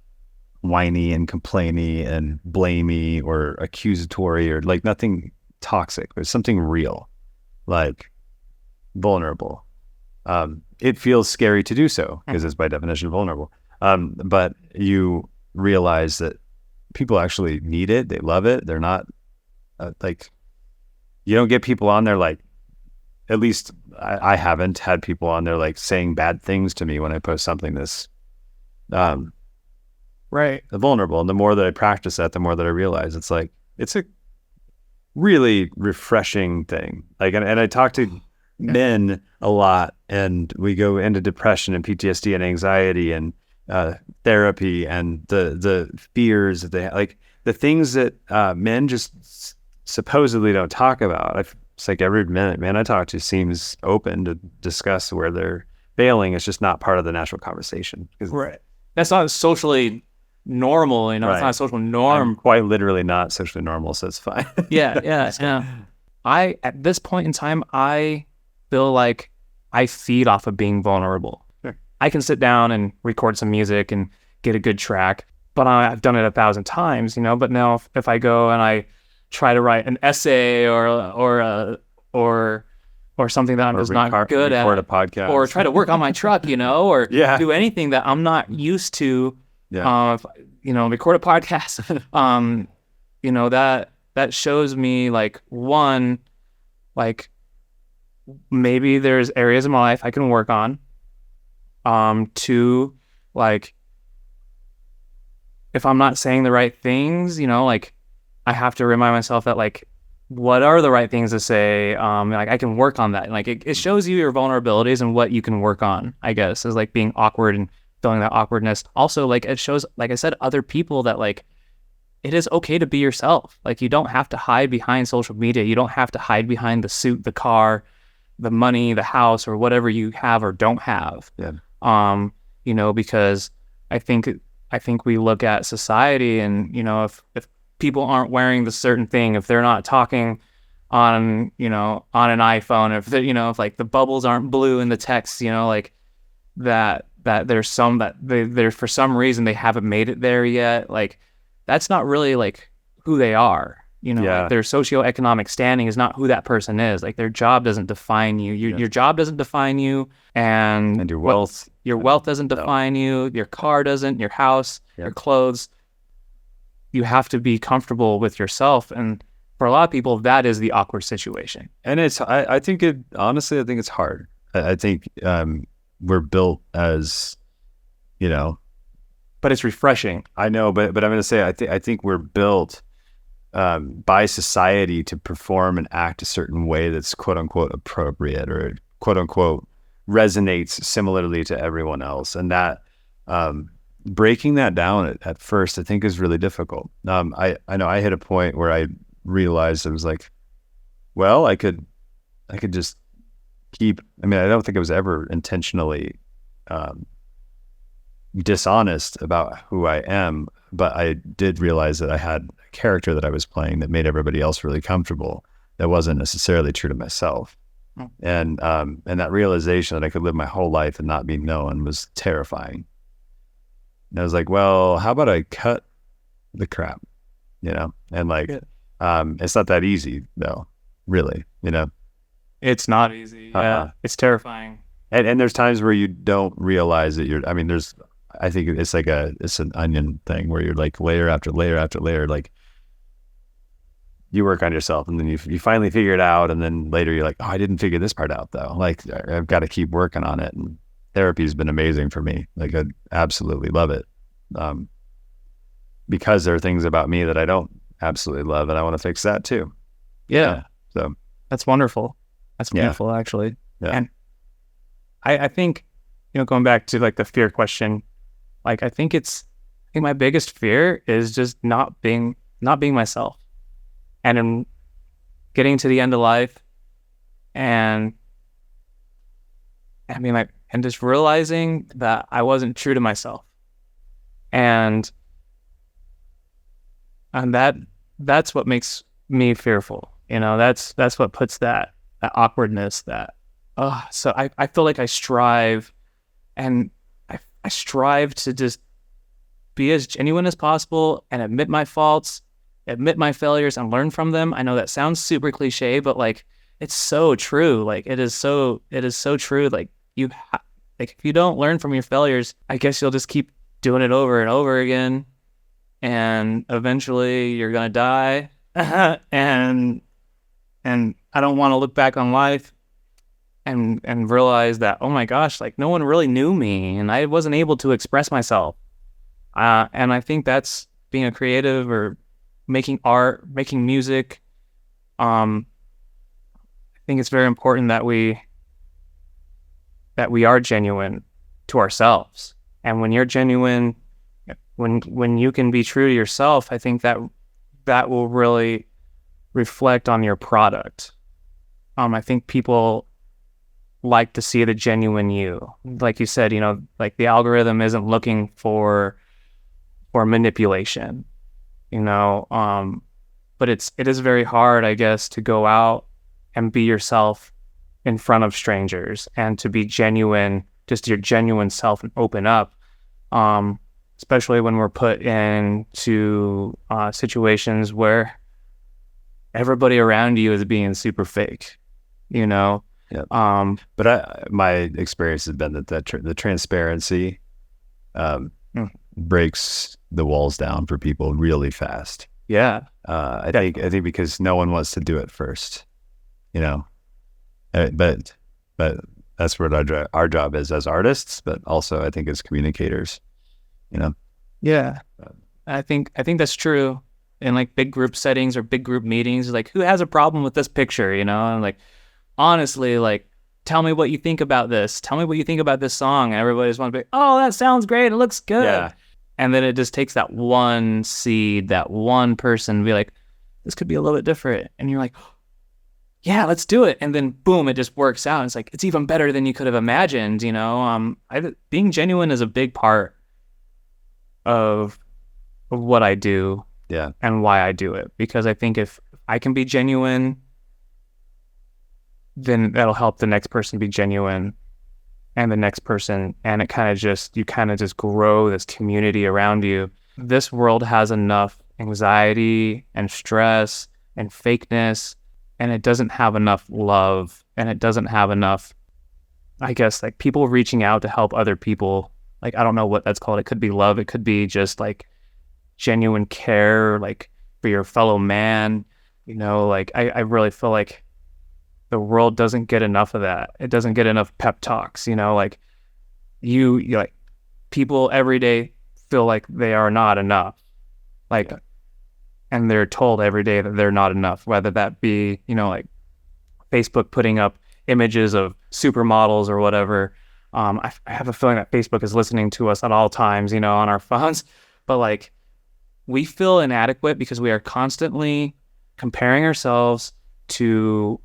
Speaker 3: whiny and complainy and blamey or accusatory, or like nothing toxic, but something real, like vulnerable. It feels scary to do so because it's by definition vulnerable. But you realize that people actually need it. They love it. They're not like, you don't get people on there like, at least I haven't had people on there like saying bad things to me when I post something this vulnerable. And the more that I practice that, the more that I realize it's like, it's a really refreshing thing. Like, and I talk to men a lot, and we go into depression and PTSD and anxiety and therapy, and the fears that they have, like the things that men just supposedly don't talk about. It's like every man I talk to seems open to discuss where they're failing. It's just not part of the natural conversation.
Speaker 2: Right. That's not socially normal, It's not a social norm.
Speaker 3: I'm quite literally not socially normal, so it's fine.
Speaker 2: Yeah. At this point in time, I feel like I feed off of being vulnerable.
Speaker 3: Sure.
Speaker 2: I can sit down and record some music and get a good track, but I've done it 1,000 times, But now if I go and I try to write an essay or something that I'm just not good at,
Speaker 3: record a podcast,
Speaker 2: or try to work on my truck, or do anything that I'm not used to, record a podcast, that shows me, like, one, like, maybe there's areas in my life I can work on. Two, like, if I'm not saying the right things, like, I have to remind myself that, like, what are the right things to say? Like, I can work on that. Like, it shows you your vulnerabilities and what you can work on, I guess, is like being awkward and feeling that awkwardness. Also, like, it shows, like I said, other people that, like, it is okay to be yourself. Like, you don't have to hide behind social media. You don't have to hide behind the suit, the car, the money, the house, or whatever you have or don't have.
Speaker 3: Yeah.
Speaker 2: Because I think we look at society, and, if people aren't wearing the certain thing, if they're not talking on an iPhone, if like the bubbles aren't blue in the text, like that there's some that they're for some reason they haven't made it there yet. Like, that's not really like who they are. Like, their socioeconomic standing is not who that person is. Like, their job doesn't define you. Your job doesn't define you, and
Speaker 3: your wealth.
Speaker 2: Your wealth doesn't define you. Your car doesn't. Your house, your clothes. You have to be comfortable with yourself, and for a lot of people, that is the awkward situation.
Speaker 3: And I think honestly, I think it's hard. I think we're built as,
Speaker 2: But it's refreshing.
Speaker 3: I know, but I'm going to say, I think we're built by society to perform and act a certain way that's quote unquote appropriate or quote unquote resonates similarly to everyone else. And that breaking that down at first, I think is really difficult. I know I hit a point where I realized I was like, well, I could just I don't think I was ever intentionally dishonest about who I am, but I did realize that I had a character that I was playing that made everybody else really comfortable. That wasn't necessarily true to myself. And that realization that I could live my whole life and not be known was terrifying. And I was like, well, how about I cut the crap, and like, it's not that easy though, really,
Speaker 2: It's not easy. Yeah. It's terrifying.
Speaker 3: And there's times where you don't realize that I think it's an onion thing where you're like layer after layer after layer, like you work on yourself and then you finally figure it out. And then later you're like, oh, I didn't figure this part out though. Like I've got to keep working on it. And therapy has been amazing for me. Like I absolutely love it. Because there are things about me that I don't absolutely love and I want to fix that too.
Speaker 2: Yeah.
Speaker 3: So
Speaker 2: that's wonderful. That's beautiful, actually.
Speaker 3: Yeah.
Speaker 2: And I think, going back to like the fear question, like I think my biggest fear is just not being myself, and in getting to the end of life, and and just realizing that I wasn't true to myself, and that's what makes me fearful. That's what puts that awkwardness so I feel like I strive, and I strive to just be as genuine as possible and admit my faults, admit my failures, and learn from them. I know that sounds super cliche, but like it's so true. Like it is so true. Like if you don't learn from your failures, I guess you'll just keep doing it over and over again, and eventually you're gonna die. and I don't want to look back on life and realize that, oh my gosh, like no one really knew me and I wasn't able to express myself. And I think that's being a creative or making art, making music. I think it's very important that we are genuine to ourselves. And when you're genuine, when you can be true to yourself, I think that will really reflect on your product. I think people like to see the genuine you. Like you said, like the algorithm isn't looking for manipulation, but it is very hard, I guess, to go out and be yourself in front of strangers and to be genuine, just your genuine self, and open up, especially when we're put into situations where everybody around you is being super fake,
Speaker 3: Yeah. But my experience has been that the transparency breaks the walls down for people really fast.
Speaker 2: Yeah.
Speaker 3: I think because no one wants to do it first, but that's what our job is as artists, but also I think as communicators,
Speaker 2: Yeah. I think that's true. In like big group settings or big group meetings, like who has a problem with this picture, and like honestly, like tell me what you think about this, tell me what you think about this song, and everybody's want to be, oh, that sounds great, it looks good.
Speaker 3: Yeah.
Speaker 2: And then it just takes that one seed, that one person to be like, this could be a little bit different, and you're like, yeah, let's do it, and then boom, it just works out. It's like it's even better than you could have imagined. Being genuine is a big part of what I do.
Speaker 3: Yeah.
Speaker 2: And why I do it. Because I think if I can be genuine, then that'll help the next person be genuine, and the next person, and you kind of just grow this community around you. This world has enough anxiety and stress and fakeness, and it doesn't have enough love, and it doesn't have enough, I guess, like people reaching out to help other people. Like, I don't know what that's called. It could be love. It could be just like genuine care, like for your fellow man. You know, like I really feel like the world doesn't get enough of that. It doesn't get enough pep talks, you know, like you like people every day feel like they are not enough. Like, and they're told every day that they're not enough, whether that be, you know, like Facebook putting up images of supermodels or whatever. I have a feeling that Facebook is listening to us at all times, you know, on our phones, but like we feel inadequate because we are constantly comparing ourselves to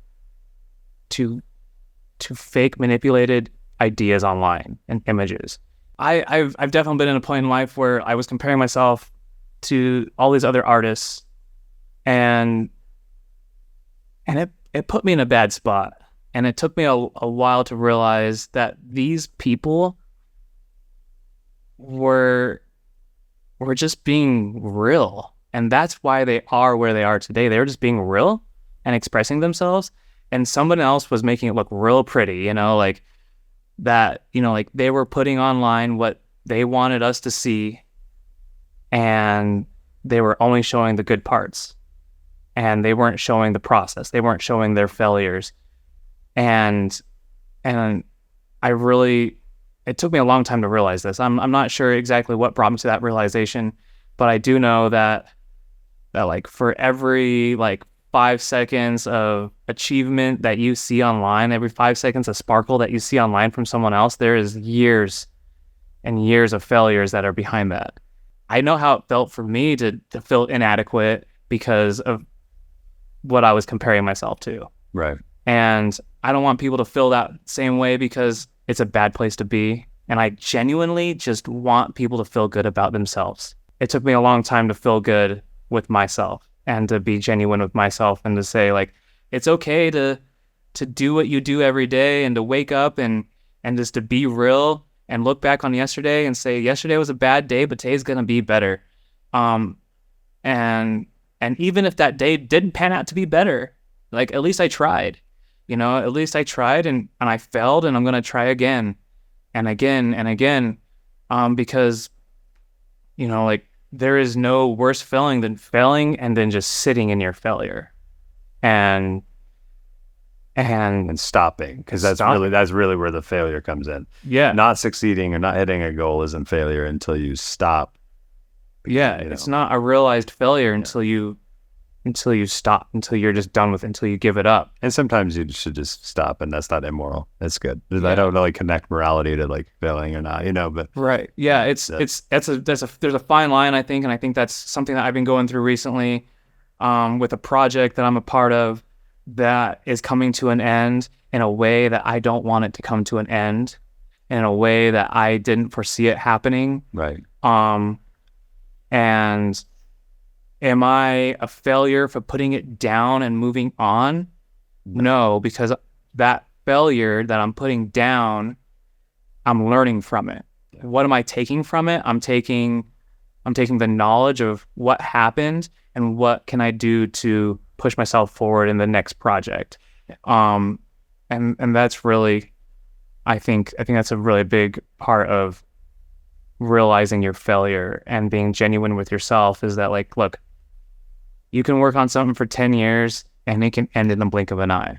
Speaker 2: fake manipulated ideas online and images. I've definitely been in a point in life where I was comparing myself to all these other artists, and it put me in a bad spot. And it took me a while to realize that these people were just being real. And that's why they are where they are today. They were just being real and expressing themselves. And someone else was making it look real pretty, you know, like that, you know, like they were putting online what they wanted us to see, and they were only showing the good parts, and they weren't showing the process. They weren't showing their failures. And I really, it took me a long time to realize this. I'm not sure exactly what brought me to that realization, but I do know that like for every like 5 seconds of achievement that you see online, every 5 seconds of sparkle that you see online from someone else, there is years and years of failures that are behind that. I know how it felt for me to feel inadequate because of what I was comparing myself to.
Speaker 3: Right.
Speaker 2: And I don't want people to feel that same way because it's a bad place to be. And I genuinely just want people to feel good about themselves. It took me a long time to feel good with myself and to be genuine with myself and to say, like, it's okay to do what you do every day and to wake up and just to be real and look back on yesterday and say, yesterday was a bad day, but today's going to be better. And even if that day didn't pan out to be better, like, at least I tried. You know, at least I tried and I failed, and I'm going to try again and again and again. Because, you know, like, there is no worse feeling than failing and then just sitting in your failure and
Speaker 3: stopping, because that's really where the failure comes in.
Speaker 2: Yeah.
Speaker 3: Not succeeding or not hitting a goal isn't failure until you stop.
Speaker 2: Yeah. It's not a realized failure until you stop, until you're just done with it, until you give it up.
Speaker 3: And sometimes you should just stop, and that's not immoral. That's good.
Speaker 2: Yeah.
Speaker 3: I don't really connect morality to like failing or not, you know, but
Speaker 2: right. Yeah. There's a fine line, I think. And I think that's something that I've been going through recently, with a project that I'm a part of that is coming to an end in a way that I don't want it to come to an end, in a way that I didn't foresee it happening.
Speaker 3: Right.
Speaker 2: And am I a failure for putting it down and moving on? No, because that failure that I'm putting down, I'm learning from it. Yeah. What am I taking from it? I'm taking the knowledge of what happened and what can I do to push myself forward in the next project. And that's really, I think that's a really big part of realizing your failure and being genuine with yourself, is that, like, look, you can work on something for 10 years and it can end in the blink of an eye.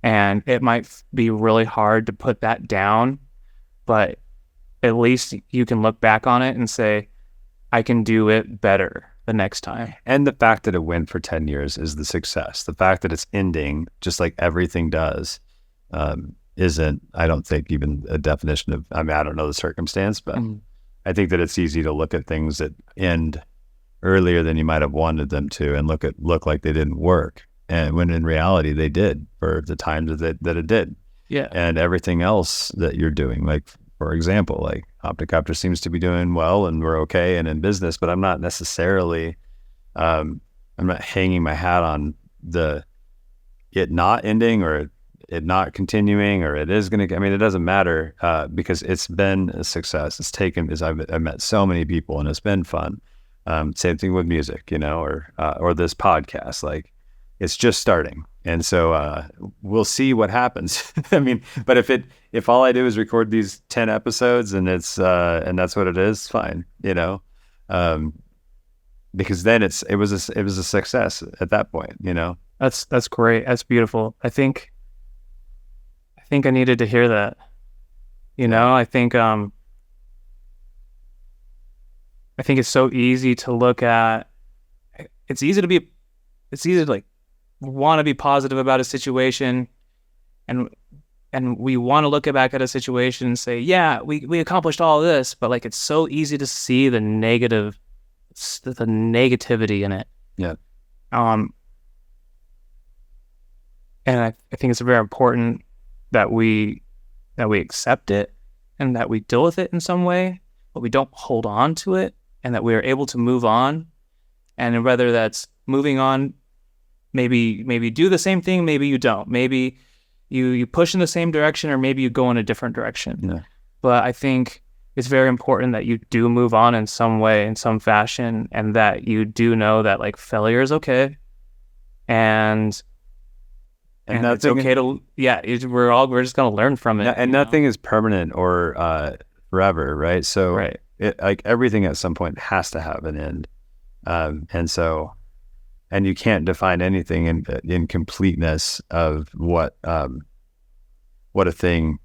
Speaker 2: And it might be really hard to put that down, but at least you can look back on it and say, I can do it better the next time.
Speaker 3: And the fact that it went for 10 years is the success. The fact that it's ending, just like everything does, isn't, I don't think, even a definition of, I mean, I don't know the circumstance, but I think that it's easy to look at things that end earlier than you might have wanted them to and look like they didn't work. And when in reality, they did for the times that it did.
Speaker 2: Yeah. And
Speaker 3: everything else that you're doing, like, for example, like Opticopter seems to be doing well and we're okay and in business, but I'm not necessarily, I'm not hanging my hat on it not ending or it not continuing, or it is going to, I mean, it doesn't matter, because it's been a success. I've met so many people and it's been fun. Same thing with music, you know, or this podcast, like, it's just starting. And so, we'll see what happens. I mean, but if all I do is record these 10 episodes and it's, and that's what it is, fine. You know, because then it was a success at that point, you know.
Speaker 2: That's great. That's beautiful. I think I needed to hear that. You know, I think it's so easy to look at. It's easy to like want to be positive about a situation, and we want to look back at a situation and say, yeah, we accomplished all of this, but like it's so easy to see the negativity in it.
Speaker 3: Yeah.
Speaker 2: And I think it's very important that we accept it and that we deal with it in some way, but we don't hold on to it, and that we are able to move on. And whether that's moving on, maybe do the same thing, maybe you don't. Maybe you push in the same direction, or maybe you go in a different direction.
Speaker 3: Yeah.
Speaker 2: But I think it's very important that you do move on in some way, in some fashion, and that you do know that like failure is okay. And it's okay to, we're just going to learn from it.
Speaker 3: And nothing is permanent or forever, right? So
Speaker 2: right.
Speaker 3: Like everything at some point has to have an end. And you can't define anything in completeness of what a thing's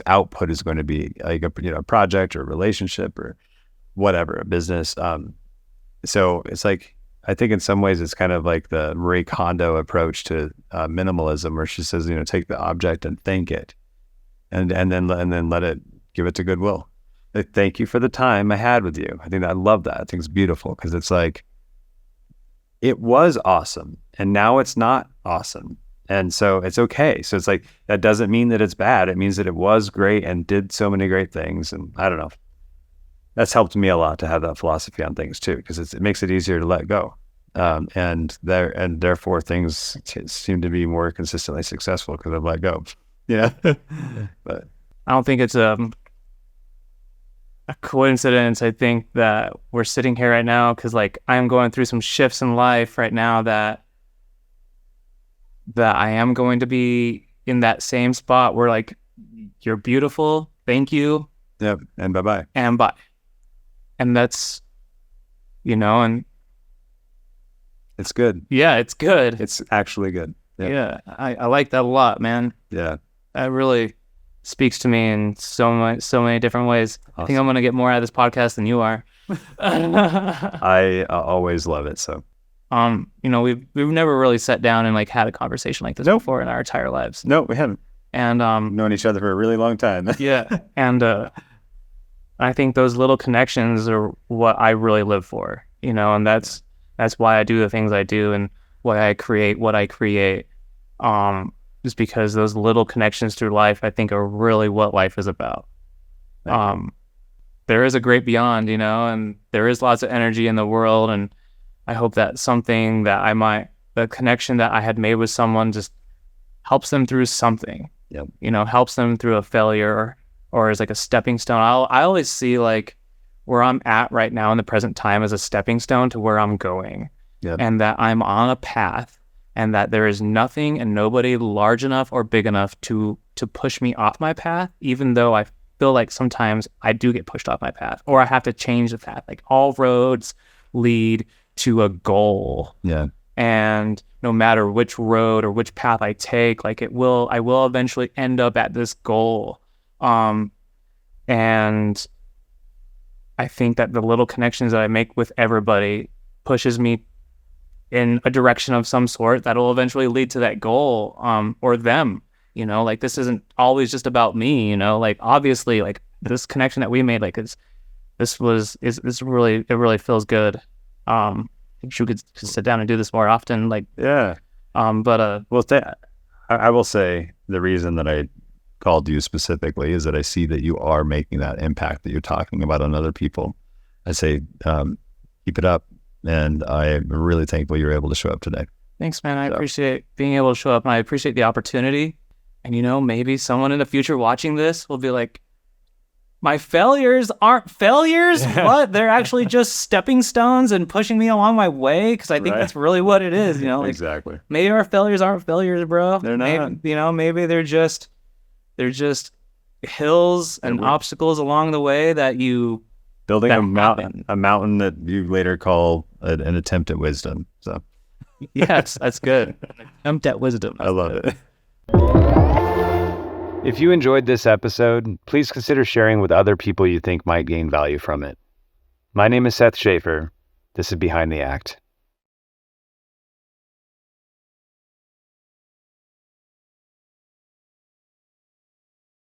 Speaker 3: output is going to be, like a project or a relationship or whatever, a business. So it's like, I think in some ways it's kind of like the Marie Kondo approach to minimalism, where she says, take the object and thank it, and then let it, give it to goodwill. Like, thank you for the time I had with you. I love that. I think it's beautiful, because it's like, it was awesome and now it's not awesome, and so it's okay. So it's like, that doesn't mean that it's bad. It means that it was great and did so many great things. And I don't know. That's helped me a lot to have that philosophy on things too, because it makes it easier to let go, and therefore things seem to be more consistently successful because I've let go. Yeah, but
Speaker 2: I don't think it's a coincidence. I think that we're sitting here right now because like I'm going through some shifts in life right now that I am going to be in that same spot where like, you're beautiful, thank you.
Speaker 3: Yep, and bye-bye.
Speaker 2: And bye. And that's, and
Speaker 3: it's good.
Speaker 2: Yeah, it's good.
Speaker 3: It's actually good. Yep.
Speaker 2: Yeah, I like that a lot, man.
Speaker 3: Yeah.
Speaker 2: That really speaks to me in so many different ways. Awesome. I think I'm going to get more out of this podcast than you are.
Speaker 3: I always love it. So,
Speaker 2: we've never really sat down and like had a conversation like this before in our entire lives.
Speaker 3: No, we haven't.
Speaker 2: And
Speaker 3: known each other for a really long time.
Speaker 2: Yeah. And I think those little connections are what I really live for, and that's why I do the things I do and why I create what I create. Just because those little connections through life, I think, are really what life is about. There is a great beyond, and there is lots of energy in the world. And I hope that something that the connection that I had made with someone just helps them through something, helps them through a failure or as like a stepping stone. I always see like where I'm at right now in the present time as a stepping stone to where I'm going. Yep. And that I'm on a path, and that there is nothing and nobody large enough or big enough to push me off my path, even though I feel like sometimes I do get pushed off my path or I have to change the path. Like all roads lead to a goal.
Speaker 3: Yeah.
Speaker 2: And no matter which road or which path I take, like I will eventually end up at this goal. And I think that the little connections that I make with everybody pushes me in a direction of some sort that will eventually lead to that goal, or them, like this isn't always just about me, like obviously like this connection that we made, like it really feels good. I think we could sit down and do this more often. Like,
Speaker 3: yeah.
Speaker 2: I
Speaker 3: will say the reason that I called you specifically is that I see that you are making that impact that you're talking about on other people. I say, keep it up. And I'm really thankful you're able to show up today.
Speaker 2: Thanks, man. I appreciate being able to show up, and I appreciate the opportunity. And, maybe someone in the future watching this will be like, my failures aren't failures? What? They're actually just stepping stones and pushing me along my way? Because I think that's really what it is, Like,
Speaker 3: exactly.
Speaker 2: Maybe our failures aren't failures, bro.
Speaker 3: They're not.
Speaker 2: Maybe they're just hills and obstacles along the way that you
Speaker 3: building
Speaker 2: that
Speaker 3: a mountain that you later call an attempt at wisdom. So
Speaker 2: Yes, that's good. Attempt at wisdom.
Speaker 3: I love it.
Speaker 1: If you enjoyed this episode, please consider sharing with other people you think might gain value from it. My name is Seth Schaefer. This is Behind the Act.